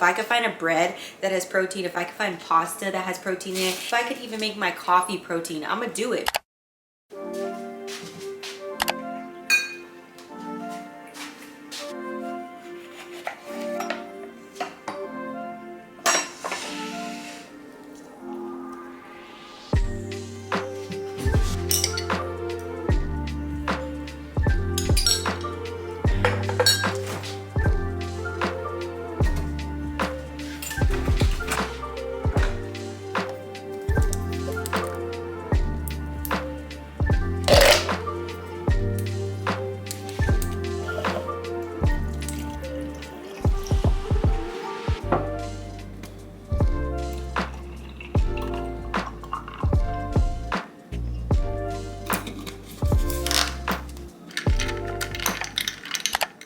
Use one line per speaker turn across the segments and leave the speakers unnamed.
If I could find a bread that has protein, if I could find pasta that has protein in it, if I could even make my coffee protein, I'm gonna do it.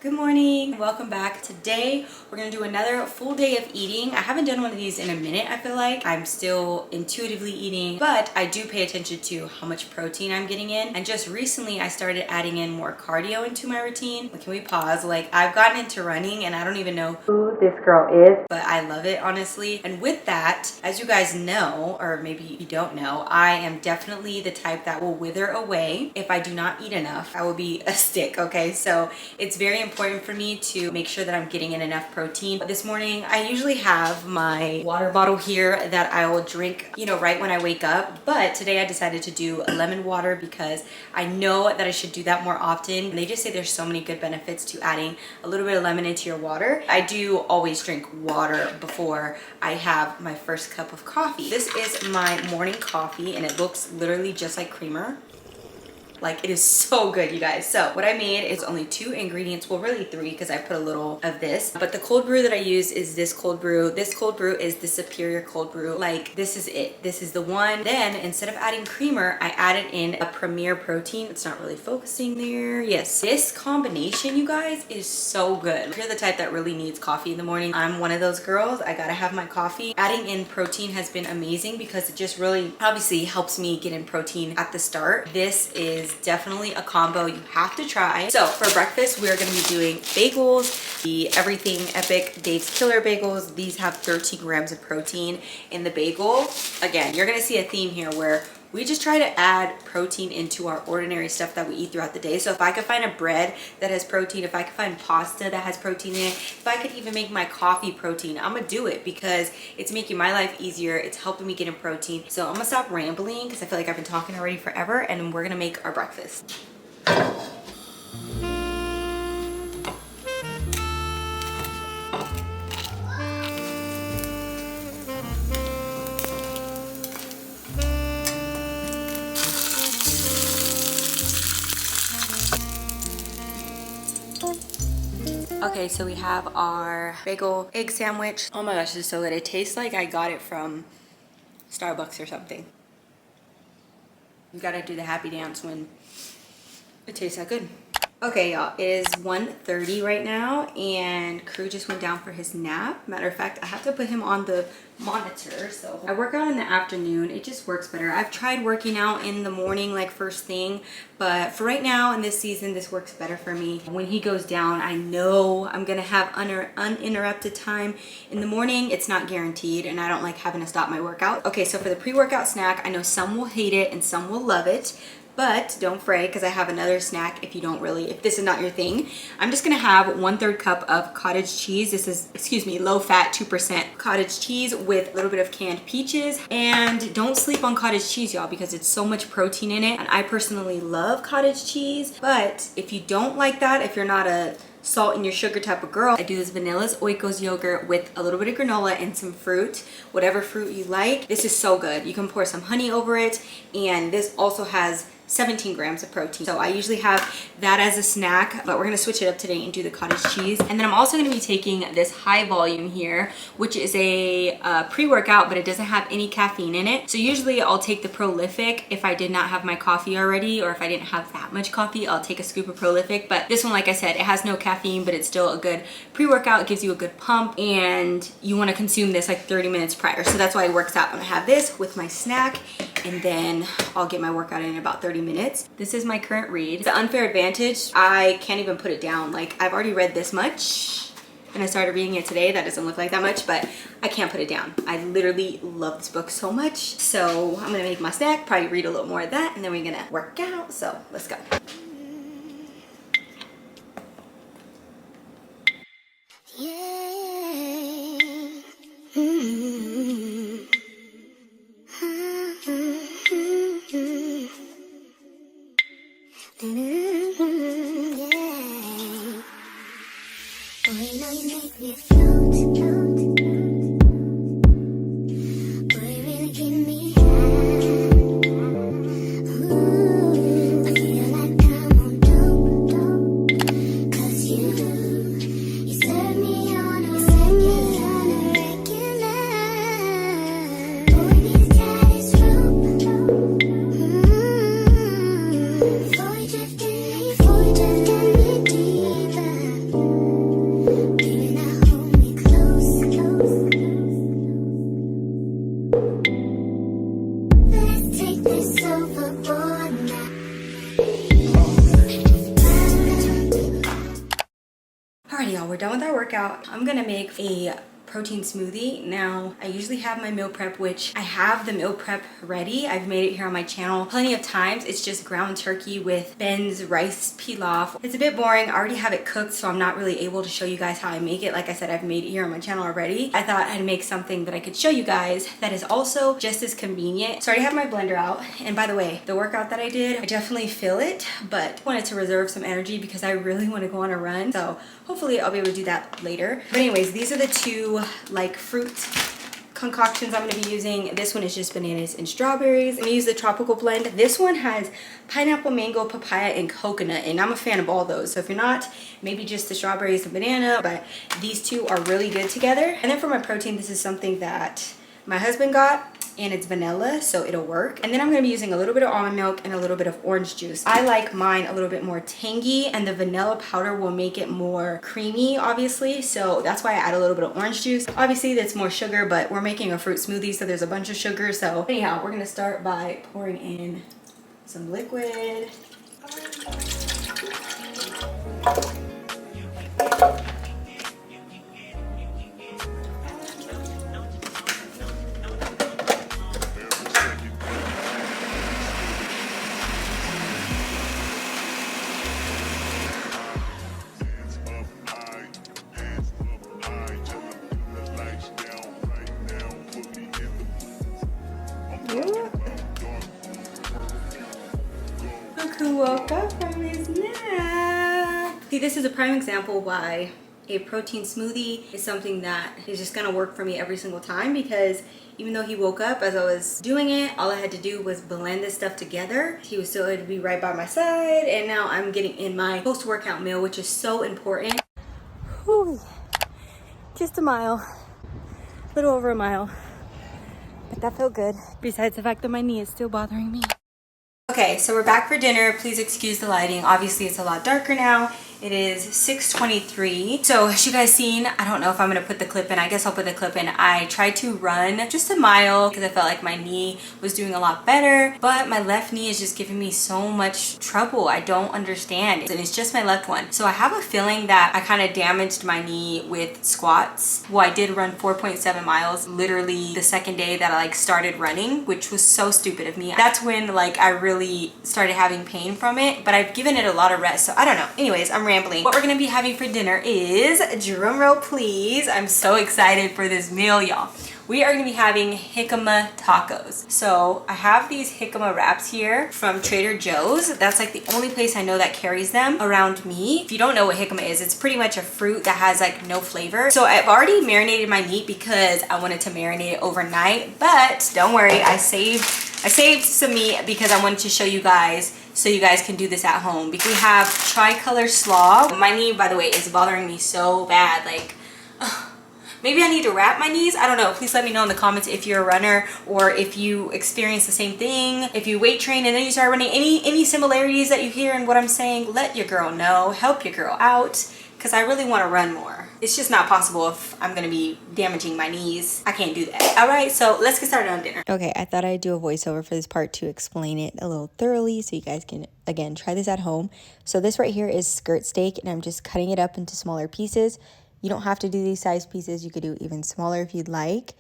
Good morning, welcome back. Today we're gonna do another full day of eating. I haven't done one of these in a minute. I feel like I'm still intuitively eating, but I do pay attention to how much protein I'm getting in. And just recently I started adding in more cardio into my routine. Can we pause? Like, I've gotten into running and I don't even know who this girl is, but I love it, honestly. And with that, as you guys know, or maybe you don't know, I am definitely the type that will wither away if I do not eat enough. I will be a stick, okay? So it's very important for me to make sure that I'm getting in enough protein. This morning, I usually have my water bottle here that I will drink, you know, right when I wake up. But today I decided to do lemon water because I know that I should do that more often. And they just say there's so many good benefits to adding a little bit of lemon into your water. I do always drink water before I have my first cup of coffee. This is my morning coffee and it looks literally just like creamer. Like, it is so good, you guys. So what I made is only 2 ingredients, well really 3 because I put a little of this, but the cold brew that I use is this cold brew. This cold brew is the superior cold brew. Like, this is it. This is the one. Then instead of adding creamer, I added in a Premier protein. It's not really focusing there. Yes, this combination, you guys, is so good. If you're the type that really needs coffee in the morning, I'm one of those girls. I gotta have my coffee. Adding in protein has been amazing because it just really obviously helps me get in protein at the start. This is definitely a combo you have to try. So for breakfast, we're going to be doing bagels, the Everything Epic Dave's Killer bagels. These have 13 grams of protein in the bagel. Again, you're going to see a theme here where we just try to add protein into our ordinary stuff that we eat throughout the day. So if I could find a bread that has protein, if I could find pasta that has protein in it, if I could even make my coffee protein, I'm gonna do it because it's making my life easier. It's helping me get in protein. So I'm gonna stop rambling because I feel like I've been talking already forever, and we're gonna make our breakfast. Okay, so we have our bagel egg sandwich. Oh my gosh, this is so good. It tastes like I got it from Starbucks or something. You gotta do the happy dance when it tastes that good. Okay, y'all, it is 1:30 right now, and Crew just went down for his nap. Matter of fact, I have to put him on the monitor. So I work out in the afternoon. It just works better. I've tried working out in the morning, like first thing, but for right now in this season, this works better for me. When he goes down, I know I'm gonna have uninterrupted time. In the morning, it's not guaranteed, and I don't like having to stop my workout. Okay, so for the pre-workout snack, I know some will hate it and some will love it. But don't fray, because I have another snack if this is not your thing. I'm just gonna have 1/3 cup of cottage cheese. This is, low fat, 2% cottage cheese with a little bit of canned peaches. And don't sleep on cottage cheese, y'all, because it's so much protein in it. And I personally love cottage cheese. But if you don't like that, if you're not a salt in your sugar type of girl, I do this Vanilla's Oikos yogurt with a little bit of granola and some fruit, whatever fruit you like. This is so good. You can pour some honey over it, and this also has 17 grams of protein. So I usually have that as a snack, but we're gonna switch it up today and do the cottage cheese. And then I'm also gonna be taking this high volume here, which is a pre-workout, but it doesn't have any caffeine in it. So usually I'll take the Prolific if I did not have my coffee already, or if I didn't have that much coffee, I'll take a scoop of Prolific. But this one, like I said, it has no caffeine, but it's still a good pre-workout. It gives you a good pump, and you wanna consume this like 30 minutes prior. So that's why it works out. I'm gonna have this with my snack, and then I'll get my workout in about 30 minutes. This is my current read. The unfair advantage, I can't even put it down. Like, I've already read this much. and I started reading it today. That doesn't look like that much, but I can't put it down. I literally love this book so much. So I'm gonna make my snack, probably read a little more of that, and then we're gonna work out. So let's go. Alrighty, y'all, we're done with our workout. I'm gonna make a protein smoothie. Now, I usually have my meal prep, which I have the meal prep ready. I've made it here on my channel plenty of times. It's just ground turkey with Ben's rice pilaf. It's a bit boring. I already have it cooked, so I'm not really able to show you guys how I make it. Like I said, I've made it here on my channel already. I thought I'd make something that I could show you guys that is also just as convenient. So I already have my blender out. And by the way, the workout that I did, I definitely feel it, but I wanted to reserve some energy because I really want to go on a run. So hopefully I'll be able to do that later. But anyways, these are the two like fruit concoctions I'm going to be using. This one is just bananas and strawberries. I'm going to use the tropical blend. This one has pineapple, mango, papaya, and coconut, and I'm a fan of all those. So if you're not, maybe just the strawberries and banana, but these two are really good together. And then for my protein, this is something that my husband got, and it's vanilla, so it'll work. And then I'm gonna be using a little bit of almond milk and a little bit of orange juice. I like mine a little bit more tangy, and the vanilla powder will make it more creamy, obviously. So that's why I add a little bit of orange juice. Obviously, that's more sugar, but we're making a fruit smoothie, so there's a bunch of sugar. So anyhow, we're gonna start by pouring in some liquid. Look who woke up from his nap. See, this is a prime example why a protein smoothie is something that is just gonna work for me every single time, because even though he woke up as I was doing it, all I had to do was blend this stuff together. He was still able to be right by my side, and now I'm getting in my post-workout meal, which is so important. Whew. Just a mile, a little over a mile, but that felt good. Besides the fact that my knee is still bothering me. Okay, so we're back for dinner. Please excuse the lighting. Obviously, it's a lot darker now. It is 6:23. So as you guys seen, I don't know if I'm gonna put the clip in. I guess I'll put the clip in. I tried to run just a mile because I felt like my knee was doing a lot better, but my left knee is just giving me so much trouble. I don't understand. And it's just my left one. So I have a feeling that I kind of damaged my knee with squats. Well, I did run 4.7 miles literally the second day that I like started running, which was so stupid of me. That's when like I really started having pain from it, but I've given it a lot of rest. So I don't know. Anyways, I'm rambling. What we're gonna be having for dinner is, drum roll please, I'm so excited for this meal, y'all. We are gonna be having jicama tacos. So I have these jicama wraps here from Trader Joe's. That's like the only place I know that carries them around me. If you don't know what jicama is, it's pretty much a fruit that has like no flavor. So I've already marinated my meat because I wanted to marinate it overnight, but don't worry, I saved some meat because I wanted to show you guys so you guys can do this at home. Because we have tricolor slaw. My knee, by the way, is bothering me so bad. Like, maybe I need to wrap my knees. I don't know. Please let me know in the comments if you're a runner or if you experience the same thing. If you weight train and then you start running, any similarities that you hear in what I'm saying, let your girl know. Help your girl out, because I really want to run more. It's just not possible if I'm going to be damaging my knees. I can't do that. All right, so let's get started on dinner. Okay, I thought I'd do a voiceover for this part to explain it a little thoroughly so you guys can, again, try this at home. So this right here is skirt steak, and I'm just cutting it up into smaller pieces.
You don't have to do these size pieces. You could do even smaller if you'd like.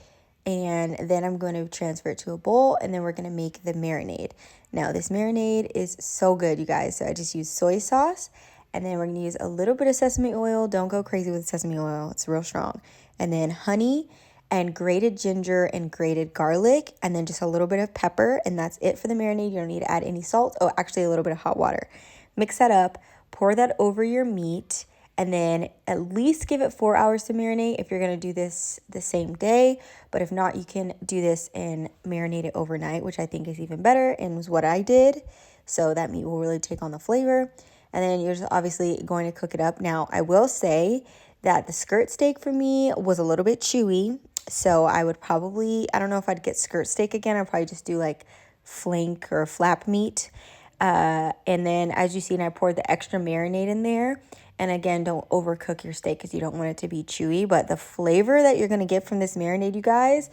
And then I'm going to transfer it to a bowl, and then we're going to make the marinade. Now, this marinade is so good, you guys. So I just use soy sauce, and then we're going to use a little bit of sesame oil. Don't go crazy with sesame oil. It's real strong. And then honey and grated ginger and grated garlic, and then just a little bit of pepper, and that's it for the marinade. You don't need to add any salt. Oh, actually a little bit of hot water. Mix that up, pour that over your meat, and then at least give it 4 hours to marinate if you're going to do this the same day. But if not, you can do this and marinate it overnight, which I think is even better and was what I did. So that meat will really take on the flavor. And then you're just obviously going to cook it up. Now, I will say that the skirt steak for me was a little bit chewy. So I would probably, I don't know if I'd get skirt steak again. I'd probably just do like flank or flap meat. And then as you see, I poured the extra marinade in there. And again, don't overcook your steak because you don't want it to be chewy. But the flavor that you're going to get from this marinade, you guys,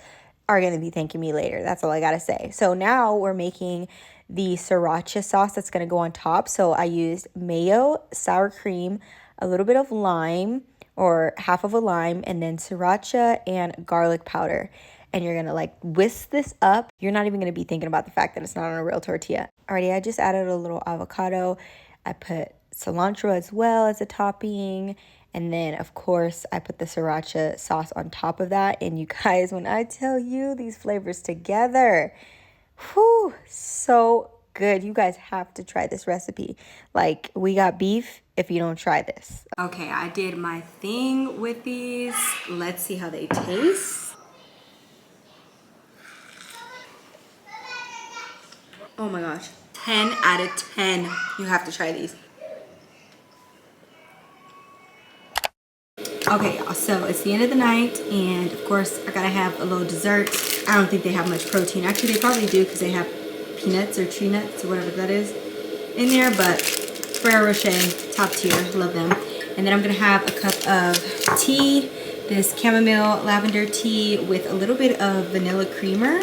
are going to be thanking me later. That's all I got to say. So now we're making the sriracha sauce that's going to go on top. So I used mayo, sour cream, a little bit of lime or half of a lime, and then sriracha and garlic powder. And you're going to like whisk this up. You're not even going to be thinking about the fact that it's not on a real tortilla. Alrighty, I just added a little avocado. I put cilantro as well as a topping. And then, of course, I put the sriracha sauce on top of that. And you guys, when I tell you these flavors together, whew, so good. You guys have to try this recipe. Like, we got beef if you don't try this.
Okay, I did my thing with these. Let's see how they taste. Oh my gosh, 10 out of 10. You have to try these. Okay, y'all, so it's the end of the night, and of course, I gotta have a little dessert. I don't think they have much protein. Actually, they probably do because they have peanuts or tree nuts or whatever that is in there, but Ferrero Rocher, top tier, love them. And then I'm gonna have a cup of tea, this chamomile lavender tea with a little bit of vanilla creamer.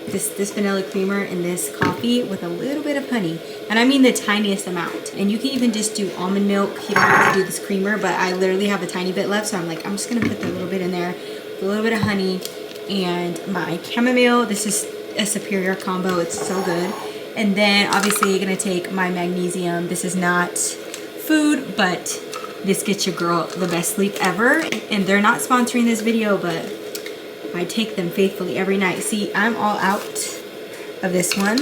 This vanilla creamer and this coffee with a little bit of honey. And I mean the tiniest amount. And you can even just do almond milk. You don't have to do this creamer, but I literally have a tiny bit left. So I'm like, I'm just gonna put a little bit in there, with a little bit of honey and my chamomile. This is a superior combo, it's so good. And then obviously you're gonna take my magnesium. This is not food, but this gets your girl the best sleep ever. And they're not sponsoring this video, but I take them faithfully every night. See, I'm all out of this one,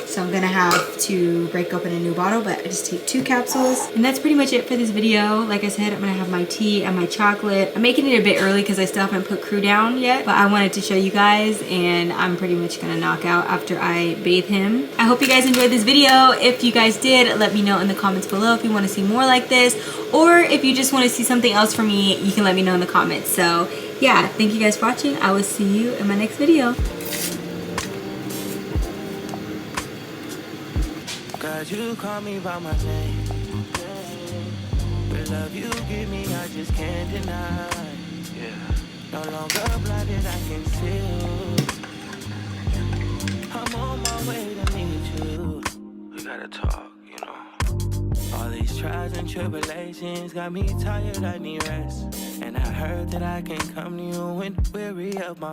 so I'm gonna have to break open a new bottle, but I just take 2 capsules. And that's pretty much it for this video. Like I said, I'm gonna have my tea and my chocolate. I'm making it a bit early because I still haven't put crew down yet, but I wanted to show you guys, and I'm pretty much gonna knock out after I bathe him. I hope you guys enjoyed this video. If you guys did, let me know in the comments below if you wanna see more like this, or if you just wanna see something else from me, you can let me know in the comments. So yeah, thank you guys for watching. I will see you in my next video.
God, you call me by my name. The love you give me, I just can't deny. Yeah. No longer blinded, I can see you. I'm on my way to meet you. We gotta talk, you know. All these trials and tribulations got me tired, I need rest. And I heard that I can come to you when weary of my